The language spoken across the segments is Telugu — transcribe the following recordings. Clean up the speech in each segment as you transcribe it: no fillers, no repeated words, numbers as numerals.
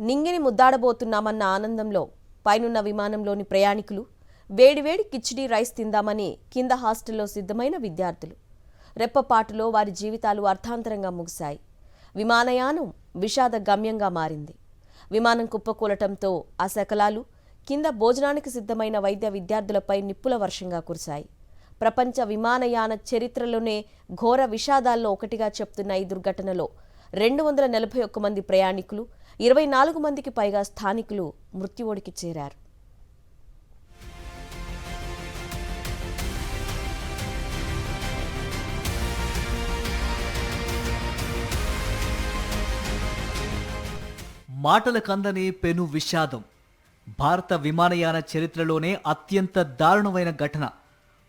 నింగిని ముద్దాడబోతున్నామన్న ఆనందంలో పైనున్న విమానంలోని ప్రయాణికులు వేడివేడి కిచిడి రైస్ తిందామని కింద హాస్టల్లో సిద్ధమైన విద్యార్థులు. రెప్పపాటులో వారి జీవితాలు అర్థాంతరంగా ముగిశాయి. విమానయానం విషాద గమ్యంగా మారింది. విమానం కుప్పకూలటంతో ఆ శకలాలు కింద భోజనానికి సిద్ధమైన వైద్య విద్యార్థులపై నిప్పుల వర్షంగా కురిశాయి. ప్రపంచ విమానయాన చరిత్రలోనే ఘోర విషాదాల్లో ఒకటిగా చెప్తున్న ఈ దుర్ఘటనలో 241 మంది ప్రయాణికులు, 24 మందికి పైగా స్థానికులు మృత్యువోడికి చేరారు. మాటల కందని పెను విషాదం. భారత విమానయాన చరిత్రలోనే అత్యంత దారుణమైన ఘటన.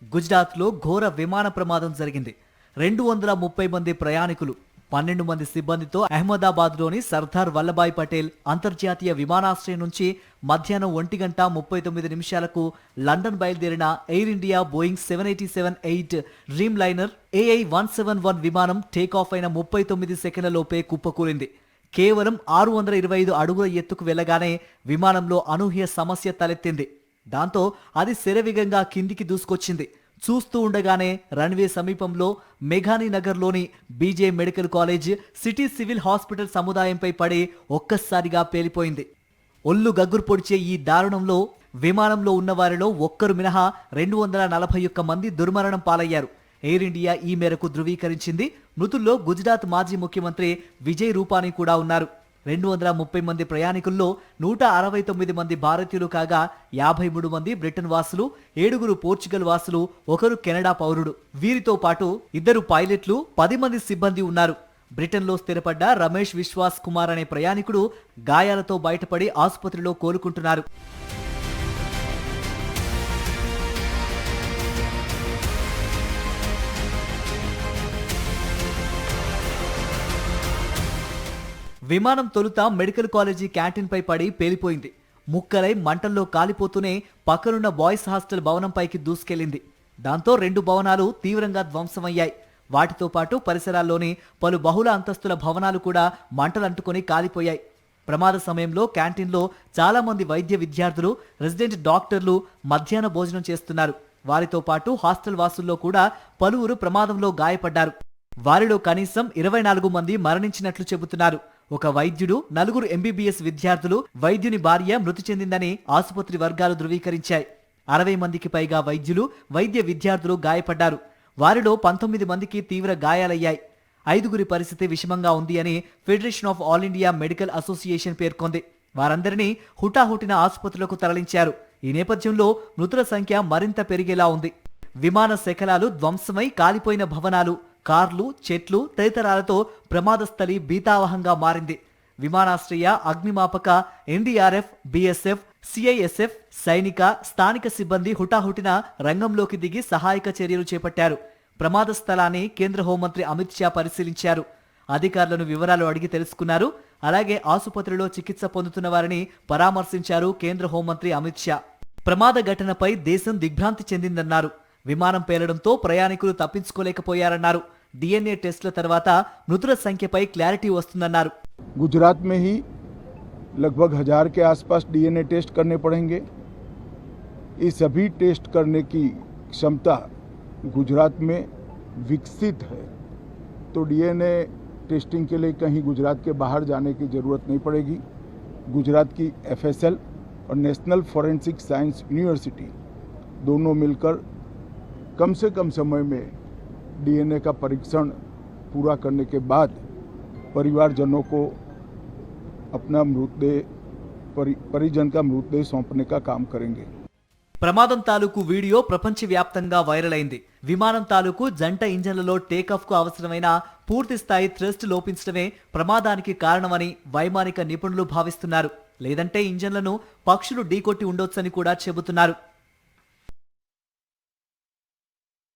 గుజరాత్లో ఘోర విమాన ప్రమాదం జరిగింది. 230 మంది ప్రయాణికులు, 12 మంది సిబ్బందితో అహ్మదాబాద్లోని సర్దార్ వల్లభాయ్ పటేల్ అంతర్జాతీయ విమానాశ్రయం నుంచి మధ్యాహ్నం 1:30 లండన్ బయలుదేరిన air India Boeing 787-8 dream liner AI-171 విమానం టేకాఫ్ అయిన 39 సెకండ్లలోపే కుప్పకూలింది. కేవలం 625 అడుగుల ఎత్తుకు వెళ్లగానే విమానంలో అనూహ్య సమస్య తలెత్తింది. దాంతో అది శరవేగంగా కిందికి దూసుకొచ్చింది. చూస్తూ ఉండగానే రన్వే సమీపంలో మేఘానీ నగర్లోని BJ medical college, city civil hospital సముదాయంపై పడి ఒక్కసారిగా పేలిపోయింది. ఒళ్ళు గగ్గురు పొడిచే ఈ దారుణంలో విమానంలో ఉన్నవారిలో ఒక్కరు మినహా 241 మంది దుర్మరణం పాలయ్యారు. ఎయిర్ ఇండియా ఈ మేరకు ధృవీకరించింది. మృతుల్లో గుజరాత్ మాజీ ముఖ్యమంత్రి విజయ్ రూపానీ కూడా ఉన్నారు. 230 మంది ప్రయాణికుల్లో 169 మంది భారతీయులు కాగా 53 మంది బ్రిటన్ వాసులు, 7 పోర్చుగల్ వాసులు, 1 కెనడా పౌరుడు. వీరితో పాటు 2 పైలట్లు, 10 మంది సిబ్బంది ఉన్నారు. బ్రిటన్లో స్థిరపడ్డ రమేష్ విశ్వాస్ కుమార్ అనే ప్రయాణికుడు గాయాలతో బయటపడి ఆసుపత్రిలో కోలుకుంటున్నారు. విమానం తొలుత మెడికల్ కాలేజీ క్యాంటీన్ పై పడి పేలిపోయింది. ముక్కలై మంటల్లో కాలిపోతూనే పక్కనున్న బాయ్స్ హాస్టల్ భవనంపైకి దూసుకెళ్లింది. దాంతో 2 భవనాలు తీవ్రంగా ధ్వంసమయ్యాయి. వాటితో పాటు పరిసరాల్లోని పలు బహుళ అంతస్తుల భవనాలు కూడా మంటలంటుకొని కాలిపోయాయి. ప్రమాద సమయంలో క్యాంటీన్లో చాలా మంది వైద్య విద్యార్థులు, రెసిడెంట్ డాక్టర్లు మధ్యాహ్న భోజనం చేస్తున్నారు. వారితో పాటు హాస్టల్ వాసుల్లో కూడా పలువురు ప్రమాదంలో గాయపడ్డారు. వారిలో కనీసం 24 మంది మరణించినట్లు చెబుతున్నారు. ఒక వైద్యుడు, 4 MBBS విద్యార్థులు, వైద్యుని భార్య మృతి చెందిందని ఆసుపత్రి వర్గాలు ధృవీకరించాయి. 60 మందికి పైగా వైద్యులు, వైద్య విద్యార్థులు గాయపడ్డారు. వారిలో 19 మందికి తీవ్ర గాయాలయ్యాయి. 5 పరిస్థితి విషమంగా ఉంది అని federation of all India medical association పేర్కొంది. వారందరినీ హుటాహుటిన ఆసుపత్రులకు తరలించారు. ఈ నేపథ్యంలో మృతుల సంఖ్య మరింత పెరిగేలా ఉంది. విమాన శకలాలు ధ్వంసమై కాలిపోయిన భవనాలు, కార్లు, చెట్లు తదితరాలతో ప్రమాద స్థలి భీతావహంగా మారింది. విమానాశ్రయ, అగ్నిమాపక, NDRF, BSF, CISF, సైనిక, స్థానిక సిబ్బంది హుటాహుటిన రంగంలోకి దిగి సహాయక చర్యలు చేపట్టారు. ప్రమాద స్థలాన్ని కేంద్ర హోంమంత్రి అమిత్ షా పరిశీలించారు. అధికారులను వివరాలు అడిగి తెలుసుకున్నారు. అలాగే ఆసుపత్రిలో చికిత్స పొందుతున్న వారిని పరామర్శించారు కేంద్ర హోంమంత్రి అమిత్ షా. ప్రమాద ఘటనపై దేశం దిగ్భ్రాంతి చెందిందన్నారు. విమానం పేలడంతో ప్రయాణికులు తప్పించుకోలేకపోయారన్నారు. DNA టెస్టుల తర్వాత మృతుల సంఖ్యపై క్లారిటీ వస్తుందన్నారు. गुजरात में ही लगभग 1000 के आसपास DNA टेस्ट करने पड़ेंगे. ये सभी टेस्ट करने की क्षमता गुजरात में विकसित है, तो DNA टेस्टिंग के लिए कहीं गुजरात के बाहर जाने की ज़रूरत नहीं पड़ेगी. गुजरात की FSL और नेशनल फॉरेंसिक साइंस यूनिवर्सिटी दोनों मिलकर कम से कम समय में DNA का परीक्षण पूरा करने के बाद परिवारजनों को अपना मृतदेह परिजन का मृतदेह सौंपने का काम करेंगे. ప్రమాదం తాలూకు వీడియో ప్రపంచవ్యాప్తంగా వైరల్ అయింది. విమానం తాలూకు జంట ఇంజన్లలో టేకాఫ్ కు అవసరమైన పూర్తి స్థాయి థ్రస్ట్ లోపించడమే ప్రమాదానికి కారణమని వైమానిక నిపుణులు భావిస్తున్నారు. లేదంటే ఇంజన్లను పక్షులు ఢీకొట్టి ఉండొచ్చని కూడా చెబుతున్నారు.